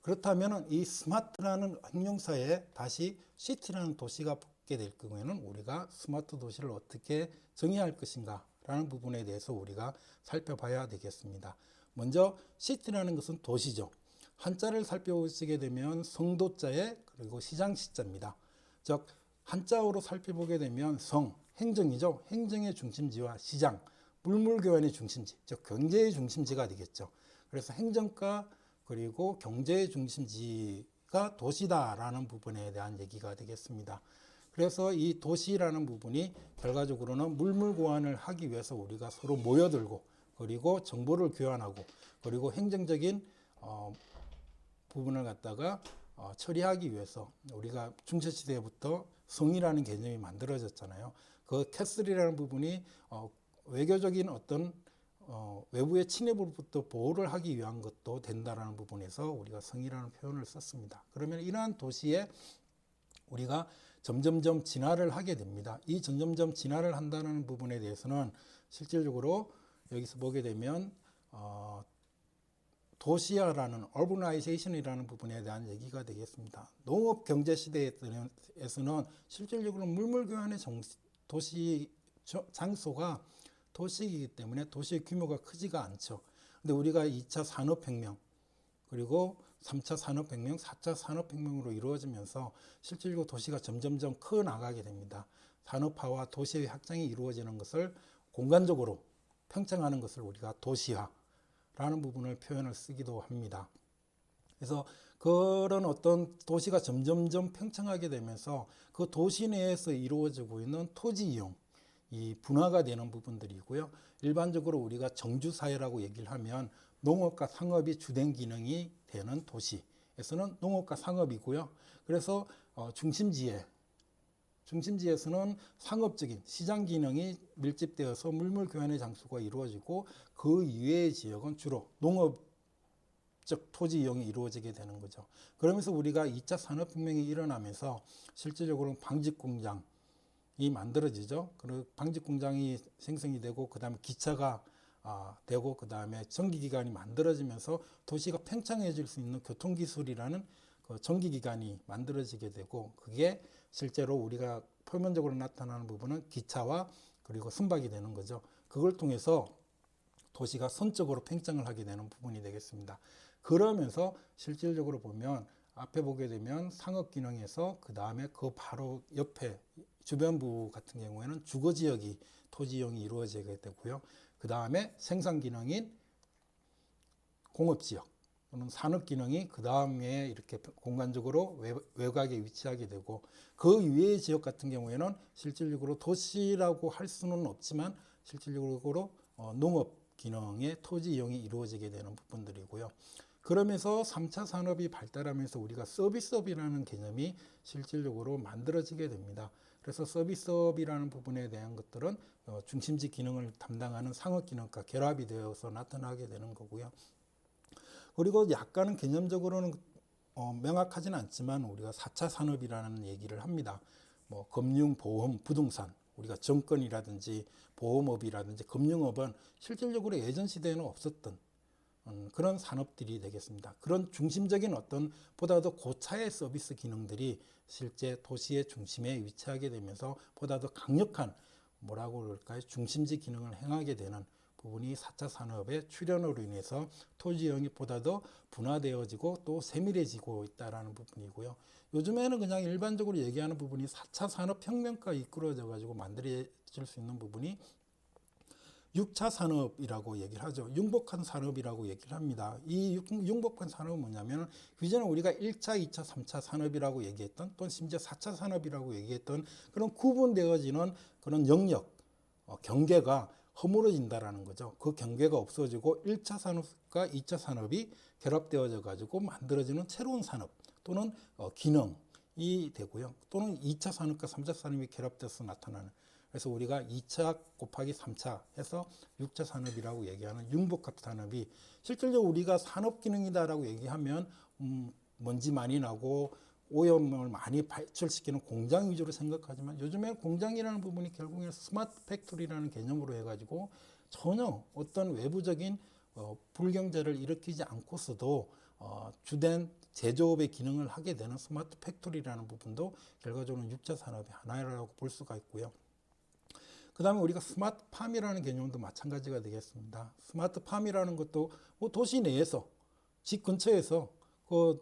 그렇다면 이 스마트라는 형용사에 다시 시티라는 도시가 붙게 될 경우에는 우리가 스마트 도시를 어떻게 정의할 것인가 라는 부분에 대해서 우리가 살펴봐야 되겠습니다. 먼저 시티라는 것은 도시죠. 한자를 살펴보시게 되면 성도자에 그리고 시장 시자입니다. 즉 한자어로 살펴보게 되면 성, 행정이죠. 행정의 중심지와 시장, 물물교환의 중심지, 즉 경제의 중심지가 되겠죠. 그래서 행정과 그리고 경제의 중심지가 도시다라는 부분에 대한 얘기가 되겠습니다. 그래서 이 도시라는 부분이 결과적으로는 물물교환을 하기 위해서 우리가 서로 모여들고 그리고 정보를 교환하고 그리고 행정적인 부분을 갖다가 처리하기 위해서 우리가 중세시대부터 성이라는 개념이 만들어졌잖아요. 그 캐슬이라는 부분이 외교적인 어떤 외부의 침입으로부터 보호를 하기 위한 것도 된다라는 부분에서 우리가 성이라는 표현을 썼습니다. 그러면 이러한 도시에 우리가 점점점 진화를 하게 됩니다. 이 점점점 진화를 한다는 부분에 대해서는 실질적으로 여기서 보게 되면 도시화라는 urbanization 부분에 대한 얘기가 되겠습니다. 농업 경제 시대에서는 실질적으로 물물교환의 도시 장소가 도시이기 때문에 도시의 규모가 크지가 않죠. 근데 우리가 2차 산업혁명 그리고 3차 산업혁명, 4차 산업혁명으로 이루어지면서 실질적으로 도시가 점점점 커 나가게 됩니다. 산업화와 도시의 확장이 이루어지는 것을 공간적으로 평창하는 것을 우리가 도시화라는 부분을 표현을 쓰기도 합니다. 그래서 그런 어떤 도시가 점점점 평창하게 되면서 그 도시 내에서 이루어지고 있는 토지 이용, 이 분화가 되는 부분들이고요. 일반적으로 우리가 정주사회라고 얘기를 하면 농업과 상업이 주된 기능이 되는 도시에서는 농업과 상업이고요. 그래서 중심지에서는 상업적인 시장 기능이 밀집되어서 물물 교환의 장소가 이루어지고 그 이외의 지역은 주로 농업적 토지 이용이 이루어지게 되는 거죠. 그러면서 우리가 2차 산업혁명이 일어나면서 실질적으로 방직공장이 만들어지죠. 그리고 방직공장이 생성이 되고 그 다음에 기차가 되고 그 다음에 전기기관이 만들어지면서 도시가 팽창해질 수 있는 교통기술이라는 그 전기기관이 만들어지게 되고 그게 실제로 우리가 표면적으로 나타나는 부분은 기차와 그리고 선박이 되는 거죠. 그걸 통해서 도시가 선적으로 팽창을 하게 되는 부분이 되겠습니다. 그러면서 실질적으로 보면 앞에 보게 되면 상업기능에서 그 다음에 그 바로 옆에 주변부 같은 경우에는 주거지역이 토지이용이 이루어지게 되고요. 그 다음에 생산기능인 공업지역 또는 산업기능이 그 다음에 이렇게 공간적으로 외곽에 위치하게 되고 그 이외의 지역 같은 경우에는 실질적으로 도시라고 할 수는 없지만 실질적으로 농업기능의 토지이용이 이루어지게 되는 부분들이고요. 그러면서 3차 산업이 발달하면서 우리가 서비스업이라는 개념이 실질적으로 만들어지게 됩니다. 그래서 서비스업이라는 부분에 대한 것들은 중심지 기능을 담당하는 상업기능과 결합이 되어서 나타나게 되는 거고요. 그리고 약간은 개념적으로는 명확하지는 않지만 우리가 4차 산업이라는 얘기를 합니다. 뭐 금융, 보험, 부동산, 우리가 정권이라든지 보험업이라든지 금융업은 실질적으로 예전 시대에는 없었던 그런 산업들이 되겠습니다. 그런 중심적인 어떤 보다도 고차의 서비스 기능들이 실제 도시의 중심에 위치하게 되면서 보다 더 강력한 뭐라고 그럴까요? 중심지 기능을 행하게 되는 부분이 4차 산업의 출현으로 인해서 토지형이 보다 더 분화되어지고 또 세밀해지고 있다는 부분이고요. 요즘에는 그냥 일반적으로 얘기하는 부분이 4차 산업혁명과 이끌어져 가지고 만들어질 수 있는 부분이 6차 산업이라고 얘기를 하죠. 융복한 산업이라고 얘기를 합니다. 이 융복한 산업은 뭐냐면 이전에 우리가 1차, 2차, 3차 산업이라고 얘기했던 또는 심지어 4차 산업이라고 얘기했던 그런 구분되어지는 그런 영역, 경계가 허물어진다라는 거죠. 그 경계가 없어지고 1차 산업과 2차 산업이 결합되어져 가지고 만들어지는 새로운 산업 또는 기능이 되고요. 또는 2차 산업과 3차 산업이 결합돼서 나타나는 그래서 우리가 2차 곱하기 3차 해서 6차 산업이라고 얘기하는 융복합 산업이 실질적으로 우리가 산업기능이다라고 얘기하면 먼지 많이 나고 오염을 많이 발출시키는 공장 위주로 생각하지만 요즘에 공장이라는 부분이 결국에는 스마트 팩토리라는 개념으로 해가지고 전혀 어떤 외부적인 불경제를 일으키지 않고서도 주된 제조업의 기능을 하게 되는 스마트 팩토리라는 부분도 결과적으로 6차 산업의 하나라고 볼 수가 있고요. 그 다음에 우리가 스마트팜이라는 개념도 마찬가지가 되겠습니다. 스마트팜이라는 것도 뭐 도시 내에서 집 근처에서 그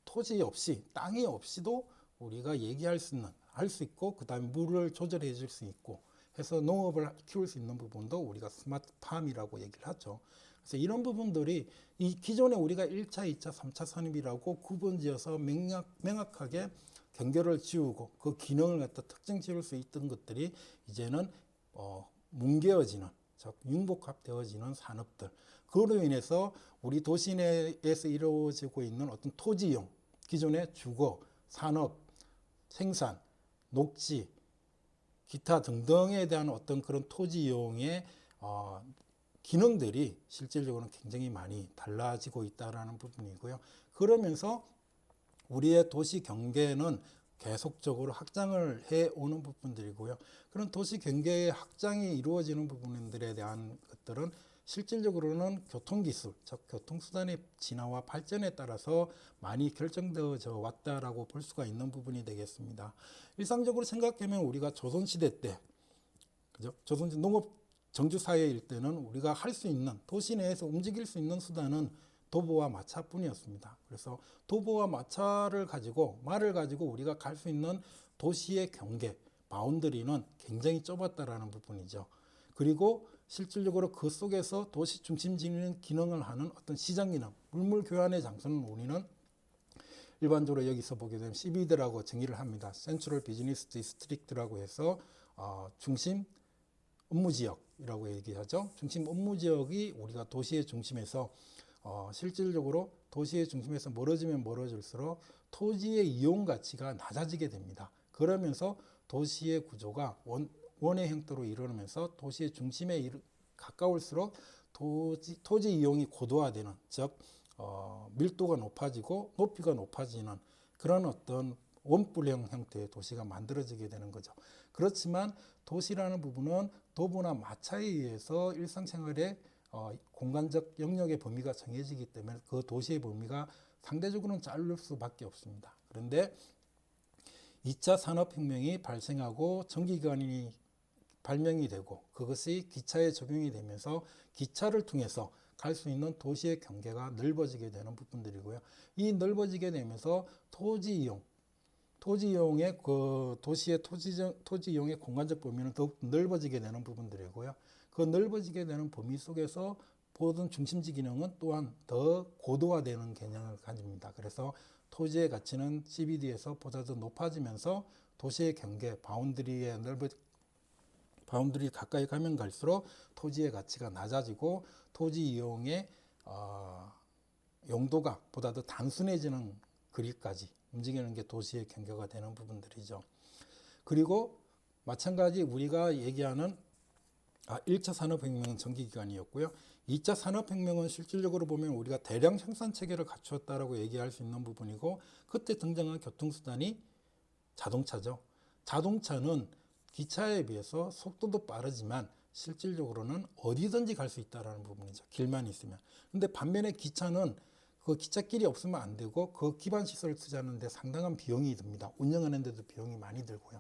토지 없이 땅이 없이도 우리가 얘기할 수 있는 할 수 있고 그 다음에 물을 조절해 줄 수 있고 해서 농업을 키울 수 있는 부분도 우리가 스마트팜이라고 얘기를 하죠. 그래서 이런 부분들이 이 기존에 우리가 1차, 2차, 3차 산업이라고 구분지어서 명확하게 경계를 지우고 그 기능을 갖다 특정 지을 수 있던 것들이 이제는 뭉개어지는 즉 융복합되어지는 산업들 그로 인해서 우리 도시 내에서 이루어지고 있는 어떤 토지 이용 기존의 주거, 산업, 생산, 녹지, 기타 등등에 대한 어떤 그런 토지 이용의 기능들이 실질적으로는 굉장히 많이 달라지고 있다는 부분이고요. 그러면서 우리의 도시 경계는 계속적으로 확장을 해오는 부분들이고요. 그런 도시 경계의 확장이 이루어지는 부분들에 대한 것들은 실질적으로는 교통기술, 즉 교통수단의 진화와 발전에 따라서 많이 결정되어져 왔다라고 볼 수가 있는 부분이 되겠습니다. 일상적으로 생각하면 우리가 조선시대 때, 그죠? 조선 농업 정주사회일 때는 우리가 할 수 있는 도시 내에서 움직일 수 있는 수단은 도보와 마차뿐이었습니다. 그래서 도보와 마차를 가지고 말을 가지고 우리가 갈 수 있는 도시의 경계, 바운더리는 굉장히 좁았다라는 부분이죠. 그리고 실질적으로 그 속에서 도시 중심적인 기능을 하는 어떤 시장 기능, 물물 교환의 장소는 우리는 일반적으로 여기서 보게 되면 CBD라고 정의를 합니다. 센트럴 비즈니스 디스트릭트라고 해서 중심 업무 지역이라고 얘기하죠. 중심 업무 지역이 우리가 도시의 중심에서 실질적으로 도시의 중심에서 멀어지면 멀어질수록 토지의 이용 가치가 낮아지게 됩니다. 그러면서 도시의 구조가 원의 형태로 이루어지면서 도시의 중심에 가까울수록 토지 이용이 고도화되는 즉 밀도가 높아지고 높이가 높아지는 그런 어떤 원뿔형 형태의 도시가 만들어지게 되는 거죠. 그렇지만 도시라는 부분은 도보나 마차에 의해서 일상생활의 공간적 영역의 범위가 정해지기 때문에 그 도시의 범위가 상대적으로는 짧을 수밖에 없습니다. 그런데 2차 산업혁명이 발생하고 전기기관이 발명이 되고 그것이 기차에 적용이 되면서 기차를 통해서 갈 수 있는 도시의 경계가 넓어지게 되는 부분들이고요. 이 넓어지게 되면서 토지 이용의 그 도시의 토지 이용의 공간적 범위는 더욱 넓어지게 되는 부분들이고요. 그 넓어지게 되는 범위 속에서 모든 중심지 기능은 또한 더 고도화되는 개념을 가집니다. 그래서 토지의 가치는 CBD에서 보다 더 높아지면서 도시의 경계, 바운드리 가까이 가면 갈수록 토지의 가치가 낮아지고 토지 이용의 용도가 보다 더 단순해지는 그리까지 움직이는 게 도시의 경계가 되는 부분들이죠. 그리고 마찬가지 우리가 얘기하는 1차 산업혁명은 전기기관이었고요. 2차 산업혁명은 실질적으로 보면 우리가 대량 생산 체계를 갖추었다라고 얘기할 수 있는 부분이고 그때 등장한 교통수단이 자동차죠. 자동차는 기차에 비해서 속도도 빠르지만 실질적으로는 어디든지 갈 수 있다는 부분이죠. 길만 있으면. 근데 반면에 기차는 그 기찻길이 없으면 안 되고 그 기반 시설을 투자하는데 상당한 비용이 듭니다. 운영하는 데도 비용이 많이 들고요.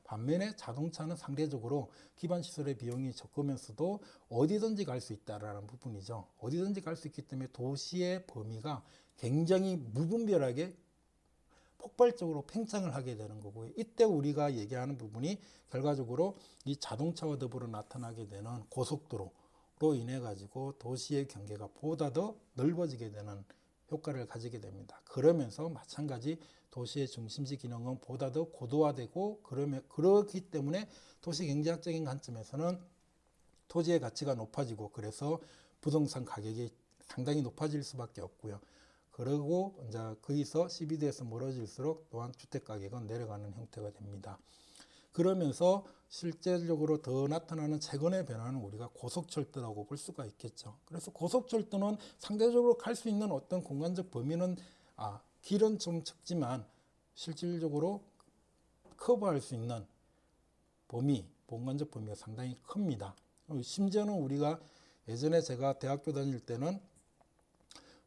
반면에 자동차는 상대적으로 기반 시설의 비용이 적으면서도 어디든지 갈 수 있다라는 부분이죠. 어디든지 갈 수 있기 때문에 도시의 범위가 굉장히 무분별하게 폭발적으로 팽창을 하게 되는 거고요. 이때 우리가 얘기하는 부분이 결과적으로 이 자동차와 더불어 나타나게 되는 고속도로로 인해 가지고 도시의 경계가 보다 더 넓어지게 되는 효과를 가지게 됩니다. 그러면서 마찬가지 도시의 중심지 기능은 보다 더 고도화되고 그렇기 때문에 도시 경제학적인 관점에서는 토지의 가치가 높아지고 그래서 부동산 가격이 상당히 높아질 수밖에 없고요. 그리고 이제 거기서 CBD에서 멀어질수록 또한 주택 가격은 내려가는 형태가 됩니다. 그러면서 실제적으로 더 나타나는 최근의 변화는 우리가 고속철도라고 볼 수가 있겠죠. 그래서 고속철도는 상대적으로 갈 수 있는 어떤 공간적 범위는 길은 좀 적지만 실질적으로 커버할 수 있는 공간적 범위가 상당히 큽니다. 심지어는 우리가 예전에 제가 대학교 다닐 때는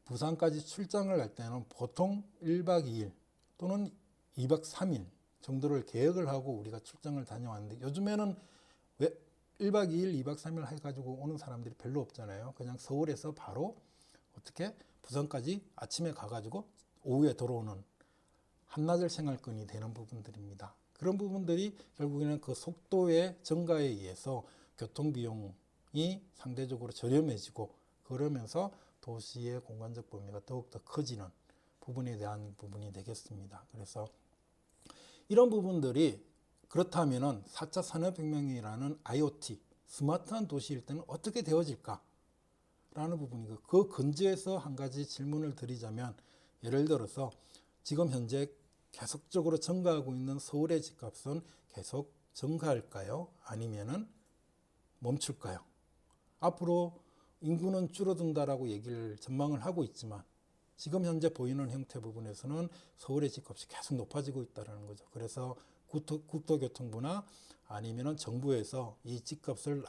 부산까지 출장을 갈 때는 보통 1박 2일 또는 2박 3일 정도를 계획을 하고 우리가 출장을 다녀왔는데 요즘에는 왜 1박 2일, 2박 3일 해가지고 오는 사람들이 별로 없잖아요. 그냥 서울에서 바로 어떻게 부산까지 아침에 가가지고 오후에 돌아오는 한나절 생활권이 되는 부분들입니다. 그런 부분들이 결국에는 그 속도의 증가에 의해서 교통비용이 상대적으로 저렴해지고 그러면서 도시의 공간적 범위가 더욱더 커지는 부분에 대한 부분이 되겠습니다. 그래서 이런 부분들이 그렇다면은 4차 산업혁명이라는 IoT, 스마트한 도시일 때는 어떻게 되어질까? 라는 부분이고 그 근저에서 한 가지 질문을 드리자면 예를 들어서 지금 현재 계속적으로 증가하고 있는 서울의 집값은 계속 증가할까요? 아니면은 멈출까요? 앞으로 인구는 줄어든다라고 얘기를 전망을 하고 있지만 지금 현재 보이는 형태 부분에서는 서울의 집값이 계속 높아지고 있다는 거죠. 그래서 국토교통부나 아니면은 정부에서 이 집값을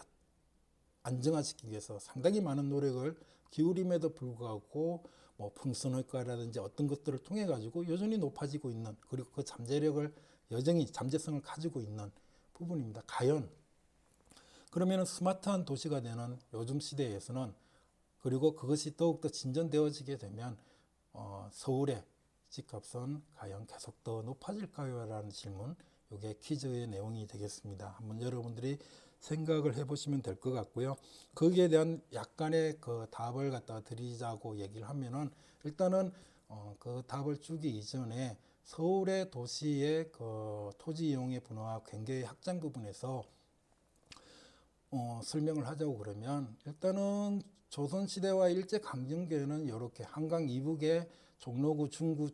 안정화시키기 위해서 상당히 많은 노력을 기울임에도 불구하고 뭐 풍선효과라든지 어떤 것들을 통해 가지고 여전히 높아지고 있는 그리고 그 잠재력을 여전히 잠재성을 가지고 있는 부분입니다. 과연 그러면 스마트한 도시가 되는 요즘 시대에서는 그리고 그것이 더욱더 진전되어지게 되면 서울의 집값은 과연 계속 더 높아질까요? 라는 질문, 이게 퀴즈의 내용이 되겠습니다. 한번 여러분들이 생각을 해보시면 될 것 같고요. 거기에 대한 약간의 그 답을 갖다 드리자고 얘기를 하면은 일단은 그 답을 주기 이전에 서울의 도시의 그 토지 이용의 분화와 경계의 확장 부분에서 설명을 하자고 그러면 일단은 조선시대와 일제강점기에는 이렇게 한강 이북에 종로구, 중구,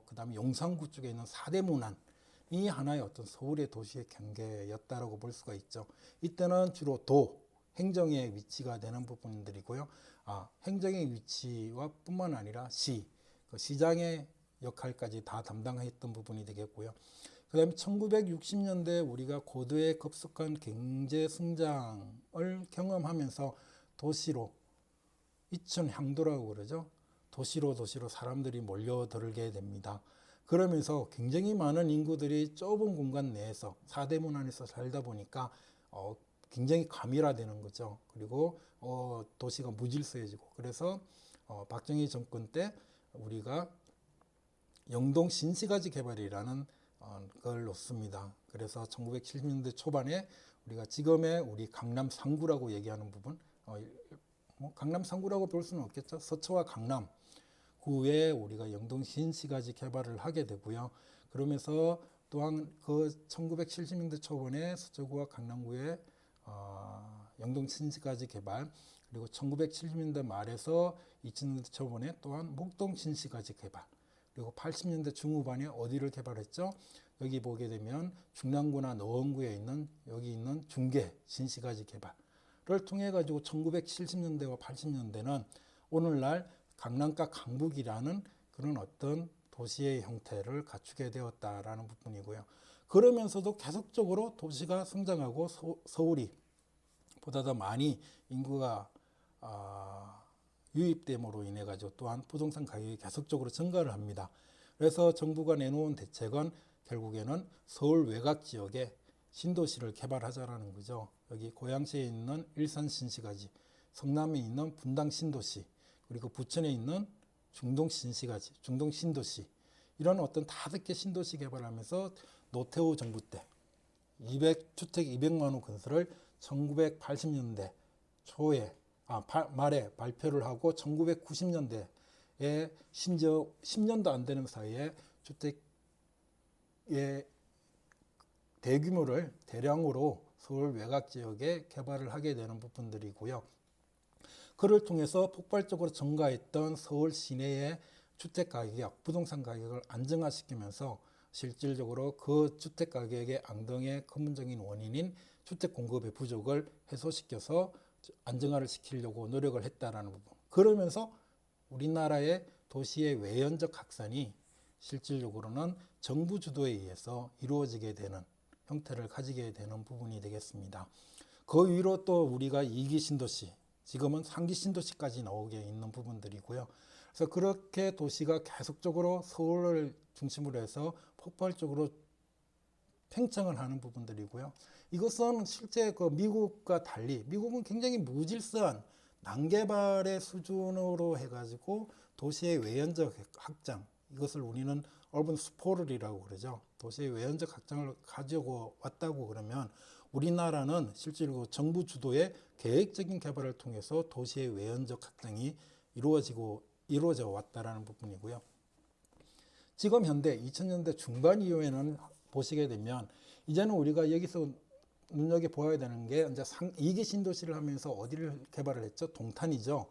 그다음에 용산구 쪽에 있는 사대문안이 하나의 어떤 서울의 도시의 경계였다라고 볼 수가 있죠. 이때는 주로 행정의 위치가 되는 부분들이고요. 행정의 위치와 뿐만 아니라 그 시장의 역할까지 다 담당했던 부분이 되겠고요. 그 다음에 1960년대 우리가 고도의 급속한 경제 성장을 경험하면서 도시로 이촌향도라고 그러죠. 도시로 사람들이 몰려들게 됩니다. 그러면서 굉장히 많은 인구들이 좁은 공간 내에서 사대문 안에서 살다 보니까 굉장히 과밀화되는 거죠. 그리고 도시가 무질서해지고 그래서 박정희 정권 때 우리가 영동 신시가지 개발이라는 걸 놓습니다. 그래서 1970년대 초반에 우리가 지금의 우리 강남 상구라고 얘기하는 부분, 뭐 강남 상구라고 볼 수는 없겠죠. 서초와 강남 구에 우리가 영동 신시가지 개발을 하게 되고요. 그러면서 또한 그 1970년대 초반에 서초구와 강남구에 영동 신시가지 개발, 그리고 1970년대 말에서 2000년대 초반에 또한 목동 신시가지 개발, 그리고 80년대 중후반에 어디를 개발했죠? 여기 보게 되면 중랑구나 노원구에 있는 여기 있는 중계 신시가지 개발을 통해 가지고 1970년대와 80년대는 오늘날 강남과 강북이라는 그런 어떤 도시의 형태를 갖추게 되었다라는 부분이고요. 그러면서도 계속적으로 도시가 성장하고 서울이 보다 더 많이 인구가 유입됨으로 인해 가지고 또한 부동산 가격이 계속적으로 증가를 합니다. 그래서 정부가 내놓은 대책은 결국에는 서울 외곽 지역에 신도시를 개발하자라는 거죠. 여기 고양시에 있는 일산 신시가지, 성남에 있는 분당 신도시, 그리고 부천에 있는 중동 신시가지, 중동 신도시, 이런 어떤 5개 신도시 개발하면서 노태우 정부 때 주택 200만 호 건설을 1980년대 초에 말에 발표를 하고 1990년대에 심지어 10년도 안 되는 사이에 주택의 대규모를 대량으로 서울 외곽 지역에 개발을 하게 되는 부분들이고요. 그를 통해서 폭발적으로 증가했던 서울 시내의 주택 가격, 부동산 가격을 안정화시키면서 실질적으로 그 주택 가격의 앙등의 근본적인 원인인 주택 공급의 부족을 해소시켜서 안정화를 시키려고 노력을 했다라는 부분. 그러면서 우리나라의 도시의 외연적 확산이 실질적으로는 정부 주도에 의해서 이루어지게 되는 형태를 가지게 되는 부분이 되겠습니다. 그 위로 또 우리가 2기 신도시, 지금은 상기 신도시까지 나오게 있는 부분들이고요. 그래서 그렇게 도시가 계속적으로 서울을 중심으로 해서 폭발적으로 팽창을 하는 부분들이고요. 이것은 실제 그 미국과 달리 미국은 굉장히 무질서한 난개발의 수준으로 해가지고 도시의 외연적 확장, 이것을 우리는 얼번 스포럴이라고 그러죠. 도시의 외연적 확장을 가지고 왔다고 그러면 우리나라는 실제로 정부 주도의 계획적인 개발을 통해서 도시의 외연적 확장이 이루어져 왔다라는 부분이고요. 지금 현대 2000년대 중반 이후에는 보시게 되면 이제는 우리가 여기서 눈여겨보아야 되는 게 이제 2기 신도시를 하면서 어디를 개발을 했죠? 동탄이죠.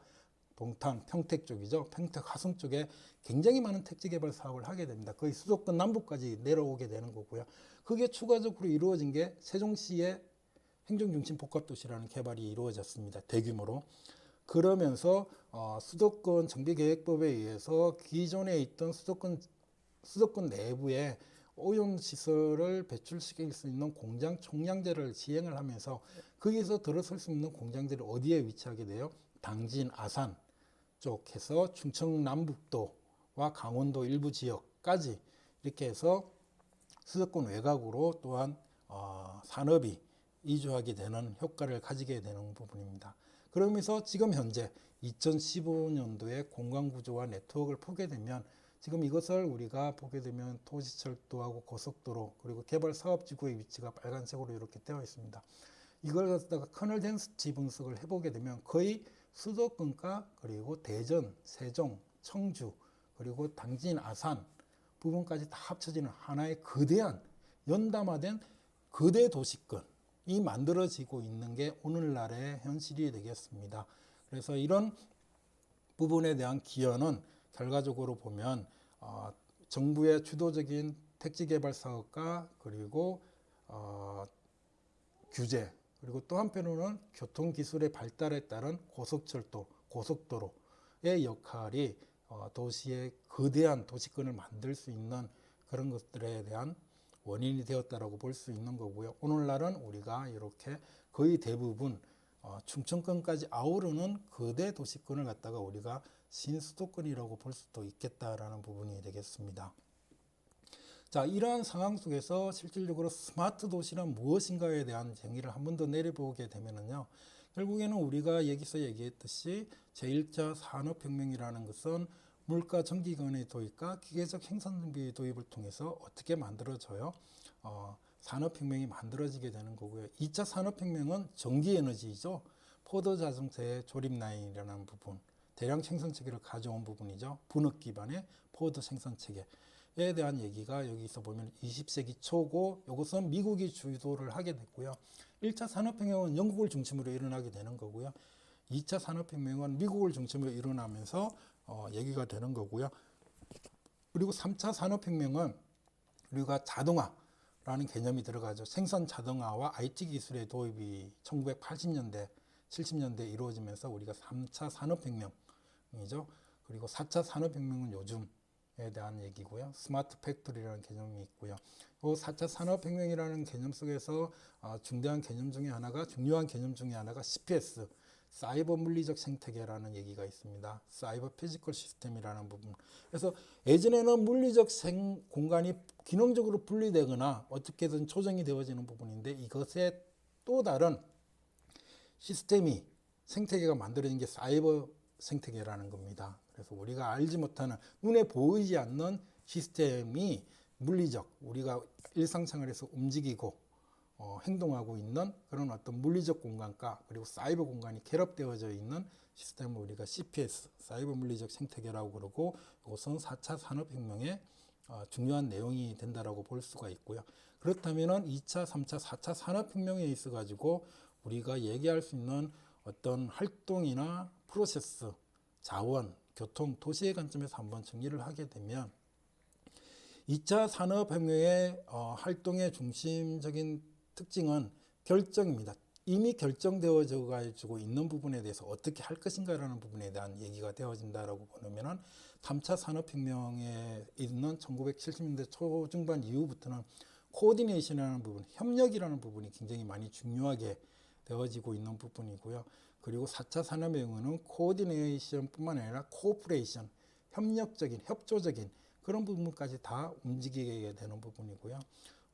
동탄, 평택 쪽이죠. 평택 화성 쪽에 굉장히 많은 택지 개발 사업을 하게 됩니다. 거의 수도권 남부까지 내려오게 되는 거고요. 그게 추가적으로 이루어진 게 세종시의 행정중심 복합도시라는 개발이 이루어졌습니다. 대규모로. 그러면서 수도권 정비계획법에 의해서 기존에 있던 수도권 내부에 오염시설을 배출시킬 수 있는 공장 총량제를 시행을 하면서 거기서 들어설 수 있는 공장들이 어디에 위치하게 돼요? 당진, 아산 쪽에서 충청 남북도와 강원도 일부 지역까지 이렇게 해서 수도권 외곽으로 또한 산업이 이주하게 되는 효과를 가지게 되는 부분입니다. 그러면서 지금 현재 2015년도에 공간구조와 네트워크를 보게 되면 지금 이것을 우리가 보게 되면 도시철도하고 고속도로 그리고 개발 사업지구의 위치가 빨간색으로 이렇게 되어 있습니다. 이걸 갖다가 커널 덴시티 분석을 해보게 되면 거의 수도권과 그리고 대전, 세종, 청주 그리고 당진, 아산 부분까지 다 합쳐지는 하나의 거대한 연담화된 거대 도시권이 만들어지고 있는 게 오늘날의 현실이 되겠습니다. 그래서 이런 부분에 대한 기여는 결과적으로 보면 정부의 주도적인 택지 개발 사업과 그리고 규제 그리고 또 한편으로는 교통기술의 발달에 따른 고속철도, 고속도로의 역할이 도시의 거대한 도시권을 만들 수 있는 그런 것들에 대한 원인이 되었다라고 볼 수 있는 거고요. 오늘날은 우리가 이렇게 거의 대부분 충청권까지 아우르는 거대 도시권을 갖다가 우리가 신수도권이라고 볼 수도 있겠다라는 부분이 되겠습니다. 자, 이러한 상황 속에서 실질적으로 스마트 도시란 무엇인가에 대한 정의를 한 번 더 내려보게 되면은요, 결국에는 우리가 여기서 얘기했듯이 제1차 산업혁명이라는 것은 물가 전기권의 도입과 기계적 생산비 도입을 통해서 어떻게 만들어져요? 산업혁명이 만들어지게 되는 거고요. 2차 산업혁명은 전기에너지이죠. 포도 자동차의 조립 라인이라는 부분, 대량 생산 체계를 가져온 부분이죠. 분업 기반의 포도 생산 체계에 대한 얘기가 여기서 보면 20세기 초고, 이것은 미국이 주도를 하게 됐고요. 1차 산업혁명은 영국을 중심으로 일어나게 되는 거고요. 2차 산업혁명은 미국을 중심으로 일어나면서 얘기가 되는 거고요. 그리고 3차 산업혁명은 우리가 자동화라는 개념이 들어가죠. 생산 자동화와 IT 기술의 도입이 1980년대, 70년대에 이루어지면서 우리가 3차 산업혁명이죠. 그리고 4차 산업혁명은 요즘에 대한 얘기고요. 스마트 팩토리라는 개념이 있고요. 이 4차 산업혁명이라는 개념 속에서 중요한 개념 중에 하나가 CPS, 사이버 물리적 생태계라는 얘기가 있습니다. 사이버 피지컬 시스템이라는 부분. 그래서 예전에는 물리적 공간이 기능적으로 분리되거나 어떻게든 조정이 되어지는 부분인데 이것의 또 다른 시스템이 생태계가 만들어진 게 사이버 생태계라는 겁니다. 그래서 우리가 알지 못하는 눈에 보이지 않는 시스템이 물리적 우리가 일상생활에서 움직이고 행동하고 있는 그런 어떤 물리적 공간과 그리고 사이버 공간이 결합되어져 있는 시스템을 우리가 CPS, 사이버 물리적 생태계라고 그러고 이것은 4차 산업혁명의 중요한 내용이 된다라고 볼 수가 있고요. 그렇다면은 2차, 3차, 4차 산업혁명에 있어 가지고 우리가 얘기할 수 있는 어떤 활동이나 프로세스, 자원, 교통, 도시의 관점에서 한번 정리를 하게 되면 2차 산업혁명의 활동의 중심적인 특징은 결정입니다. 이미 결정되어져 가지고 있는 부분에 대해서 어떻게 할 것인가라는 부분에 대한 얘기가 되어진다라고 보면은 3차 산업혁명에 있는 1970년대 초중반 이후부터는 코디네이션이라는 부분, 협력이라는 부분이 굉장히 많이 중요하게 되어지고 있는 부분이고요. 그리고 4차 산업의 경우는 코오디네이션뿐만 아니라 코오퍼레이션, 협력적인, 협조적인 그런 부분까지 다 움직이게 되는 부분이고요.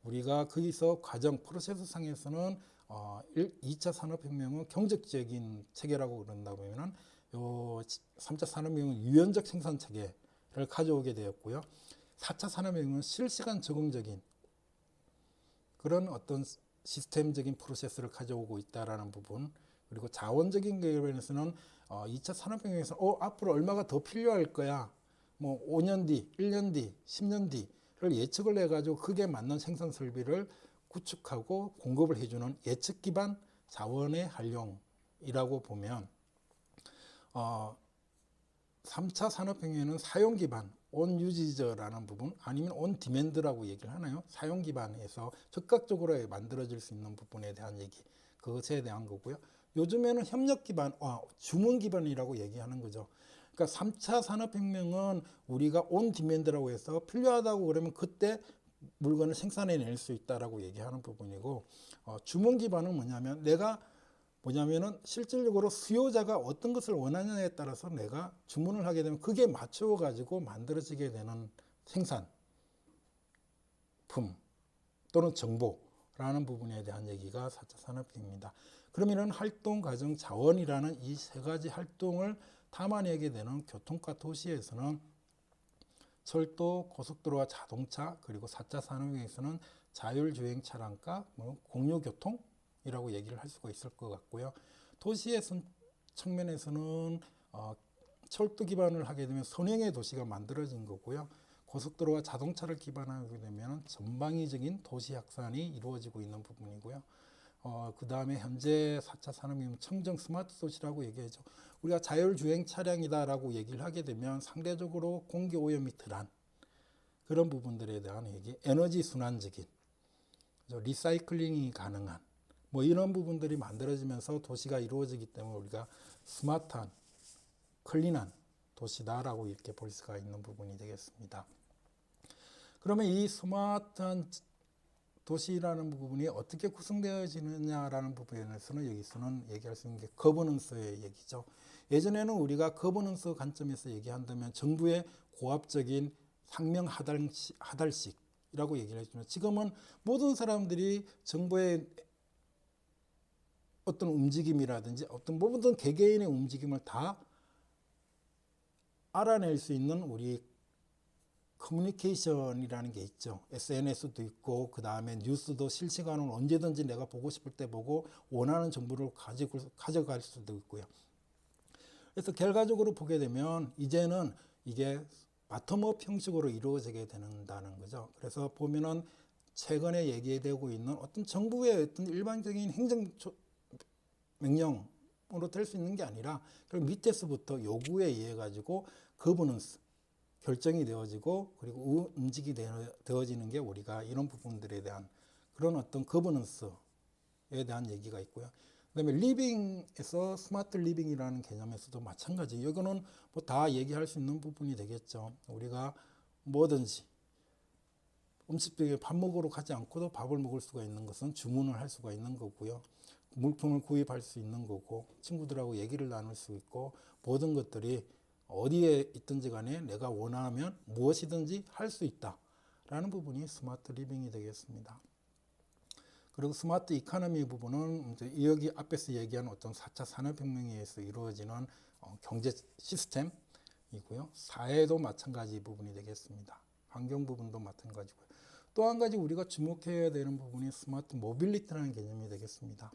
우리가 거기서 과정, 프로세스 상에서는 2차 산업혁명은 경제적인 체계라고 그런다고 하면은 요 3차 산업혁명은 유연적 생산 체계를 가져오게 되었고요. 4차 산업혁명은 실시간 적응적인 그런 어떤 시스템적인 프로세스를 가져오고 있다라는 부분, 그리고 자원적인 개념에서는 2차 산업혁명에서 앞으로 얼마가 더 필요할 거야. 뭐 5년 뒤, 1년 뒤, 10년 뒤를 예측을 해가지고 그게 맞는 생산 설비를 구축하고 공급을 해주는 예측 기반 자원의 활용이라고 보면 3차 산업혁명에는 사용 기반, 온 유지저라는 부분 아니면 온 디맨드라고 얘기를 하나요? 사용 기반에서 즉각적으로 만들어질 수 있는 부분에 대한 얘기, 그것에 대한 거고요. 요즘에는 협력 기반, 주문 기반이라고 얘기하는 거죠. 그러니까 3차 산업혁명은 우리가 온 디맨드라고 해서 필요하다고 그러면 그때 물건을 생산해낼 수 있다라고 얘기하는 부분이고, 주문 기반은 뭐냐면은 실질적으로 수요자가 어떤 것을 원하느냐에 따라서 내가 주문을 하게 되면 그게 맞춰 가지고 만들어지게 되는 생산품 또는 정보라는 부분에 대한 얘기가 4차 산업혁명입니다. 그러면 활동 과정 자원이라는 이 세 가지 활동을 담아내게 되는 교통과 도시에서는 철도, 고속도로와 자동차, 그리고 4차 산업혁명에서는 자율주행 차량과 공유교통이라고 얘기를 할 수가 있을 것 같고요. 도시의 측면에서는 철도 기반을 하게 되면 선행의 도시가 만들어진 거고요. 고속도로와 자동차를 기반하게 되면 전방위적인 도시 확산이 이루어지고 있는 부분이고요. 그 다음에 현재 4차 산업혁명 청정 스마트 도시라고 얘기하죠. 우리가 자율주행 차량이다라고 얘기를 하게 되면 상대적으로 공기 오염이 덜한 그런 부분들에 대한 얘기, 에너지 순환적인, 리사이클링이 가능한 뭐 이런 부분들이 만들어지면서 도시가 이루어지기 때문에 우리가 스마트한, 클린한 도시다라고 이렇게 볼 수가 있는 부분이 되겠습니다. 그러면 이 스마트한 도시라는 부분이 어떻게 구성되어지느냐라는 부분에서는 여기서는 얘기할 수 있는 게 거버넌스의 얘기죠. 예전에는 우리가 거버넌스 관점에서 얘기한다면 정부의 고압적인 상명 하달식이라고 얘기를 했지만 지금은 모든 사람들이 정부의 어떤 움직임이라든지 어떤 모든 개개인의 움직임을 다 알아낼 수 있는 우리 커뮤니케이션이라는 게 있죠. SNS도 있고 그 다음에 뉴스도 실시간으로 언제든지 내가 보고 싶을 때 보고 원하는 정보를 가져갈 수도 있고요. 그래서 결과적으로 보게 되면 이제는 이게 바텀업 형식으로 이루어지게 된다는 거죠. 그래서 보면은 최근에 얘기되고 있는 어떤 정부의 어떤 일반적인 행정 명령으로 될 수 있는 게 아니라 밑에서부터 요구에 의해 가지고 거버넌스 결정이 되어지고 그리고 움직이 되어지는 게 우리가 이런 부분들에 대한 그런 어떤 거버넌스에 대한 얘기가 있고요. 그다음에 리빙에서 스마트 리빙이라는 개념에서도 마찬가지. 이거는 뭐 다 얘기할 수 있는 부분이 되겠죠. 우리가 뭐든지 음식점에 밥 먹으러 가지 않고도 밥을 먹을 수가 있는 것은 주문을 할 수가 있는 거고요. 물품을 구입할 수 있는 거고 친구들하고 얘기를 나눌 수 있고 모든 것들이 어디에 있든지 간에 내가 원하면 무엇이든지 할 수 있다라는 부분이 스마트 리빙이 되겠습니다. 그리고 스마트 이코노미 부분은 이제 여기 앞에서 얘기한 어떤 4차 산업혁명에 의해서 이루어지는 경제 시스템이고요. 사회도 마찬가지 부분이 되겠습니다. 환경 부분도 마찬가지고요. 또 한 가지 우리가 주목해야 되는 부분이 스마트 모빌리티라는 개념이 되겠습니다.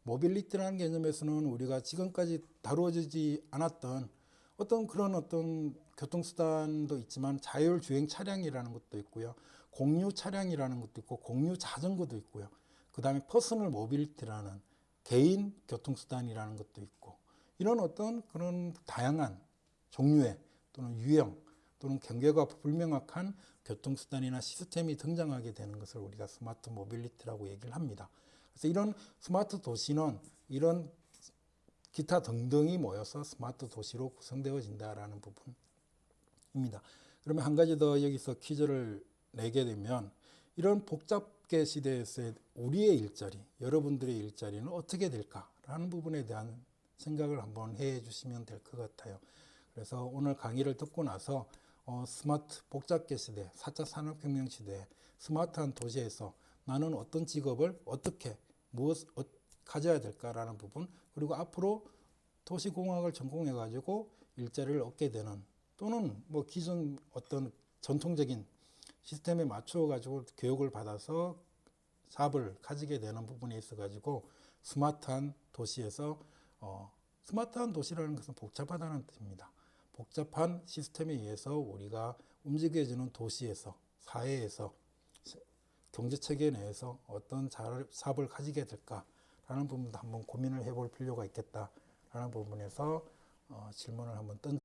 모빌리티라는 개념에서는 우리가 지금까지 다루어지지 않았던 어떤 교통수단도 있지만 자율주행 차량이라는 것도 있고요. 공유 차량이라는 것도 있고 공유 자전거도 있고요. 그 다음에 퍼스널 모빌리티라는 개인 교통수단이라는 것도 있고 이런 어떤 그런 다양한 종류의 또는 유형 또는 경계가 불명확한 교통수단이나 시스템이 등장하게 되는 것을 우리가 스마트 모빌리티라고 얘기를 합니다. 그래서 이런 스마트 도시는 이런 기타 등등이 모여서 스마트 도시로 구성되어진다라는 부분입니다. 그러면 한 가지 더 여기서 퀴즈를 내게 되면 이런 복잡계 시대에서의 우리의 일자리, 여러분들의 일자리는 어떻게 될까라는 부분에 대한 생각을 한번 해 주시면 될 것 같아요. 그래서 오늘 강의를 듣고 나서 스마트 복잡계 시대, 4차 산업혁명 시대, 스마트한 도시에서 나는 어떤 직업을 어떻게 가져야 될까라는 부분, 그리고 앞으로 도시공학을 전공해 가지고 일자리를 얻게 되는, 또는 뭐 기존 어떤 전통적인 시스템에 맞추어 가지고 교육을 받아서 사업을 가지게 되는 부분에 있어 가지고 스마트한 도시에서 스마트한 도시라는 것은 복잡하다는 뜻입니다. 복잡한 시스템에 의해서 우리가 움직여지는 도시에서, 사회에서, 경제 체계 내에서 어떤 사업을 가지게 될까라는 부분도 한번 고민을 해볼 필요가 있겠다라는 부분에서 질문을 한번 던